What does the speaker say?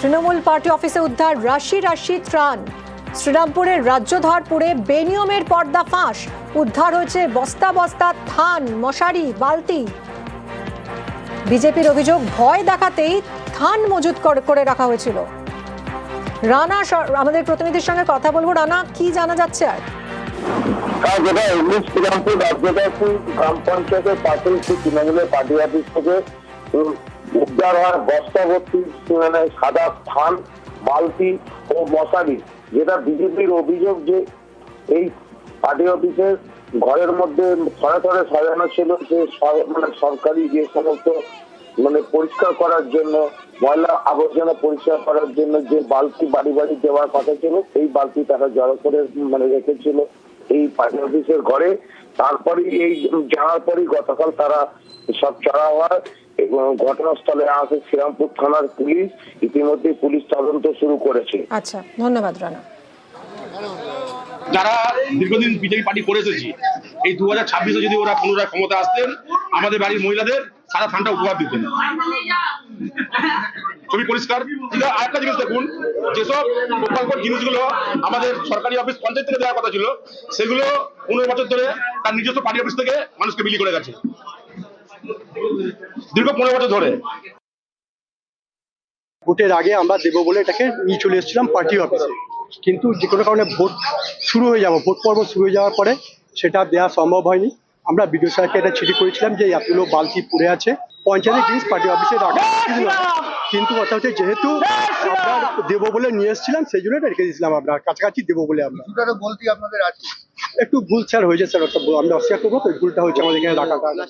Trinamool party অফিসে উদ্ধার রাশি রাশি ত্রাণ। শ্রীরামপুরের রাজ্যধরপুরে বেনিয়মের পর্দা ফাঁস। উদ্ধার হয়েছে বস্তা বস্তা ধান, মশারি, বালতি। বিজেপির অভিযোগ, ভয় দেখাতেই ধান মজুত করে রাখা হয়েছিল। রানা আমাদের প্রতিনিধির সঙ্গে কথা বলবো। রানা, কি জানা যাচ্ছে? আর যেটা শ্রীরামপুর রাজ্যধরপুর গ্রাম পঞ্চায়েতের পাশে তৃণমূলের পার্টি অফিস থেকে উদ্ধার হয় বস্তা ভর্তি সাদা ধান, বালতি ও মশারি। যেটা বিজেপির অভিযোগ যে এই পার্টি অফিসের ঘরের মধ্যে থরে থরে সাজানো ছিল যে সরকারি যে সমস্ত পরিষ্কার করার জন্য, ময়লা আবর্জনা পরিষ্কার করার জন্য যে বালতি বাড়ি বাড়ি দেওয়ার কথা ছিল, সেই বালতি তারা জড়ো করে রেখেছিল এই পার্টি অফিসের ঘরে। তারপরে এই জানার পরই গতকাল তারা সব চড়া হওয়ার এবং ঘটনাস্থলে আসে শ্রীরামপুর থানার পুলিশ। ইতিমধ্যে পুলিশ তদন্ত শুরু করেছে। আচ্ছা, ধন্যবাদ রানা। যারা দীর্ঘদিন বিজেপি পার্টি করে এসেছি, এই 2026-এ যদি ওরা পুনরায় ক্ষমতা আসতেন, আমাদের বাড়ির মহিলাদের সারা ধানটা উপহার দিতেন। খুবই পরিষ্কার। আরেকটা জিনিস দেখুন, যেসব প্রকল্প জিনিসগুলো আমাদের সরকারি অফিস পঞ্চায়েত থেকে দেওয়ার কথা ছিল, সেগুলো 15 বছর ধরে তার নিজস্ব পার্টি অফিস থেকে মানুষকে বিলি করে গেছে, দীর্ঘ 15 বছর ধরে। ভোটের আগে আমরা দেবো বলে এটাকে নিয়ে চলে এসেছিলাম পার্টি অফিসে, কিন্তু যে কোনো কারণে ভোট পর্ব শুরু হয়ে যাওয়ার পরে সেটা দেওয়া সম্ভব হয়নি। আমরা বিডিও সাহেবকে এটা চিঠি করেছিলাম যে এতগুলো বালতি পড়ে আছে, পঞ্চায়েতের জিনিস পার্টি অফিসে রাখা, কিন্তু কথা হচ্ছে যেহেতু আপনার দেবো বলে নিয়ে এসেছিলাম, সেই জন্য এটা রেখে দিয়েছিলাম। আপনার কাছাকাছি দেবো বলে আমরা বলতে আপনাদের আছে একটু ভুল স্যার হয়েছে স্যার, আমরা অস্বীকার করবো, তো ভুলটা হচ্ছে আমাদের এখানে রাখাটা।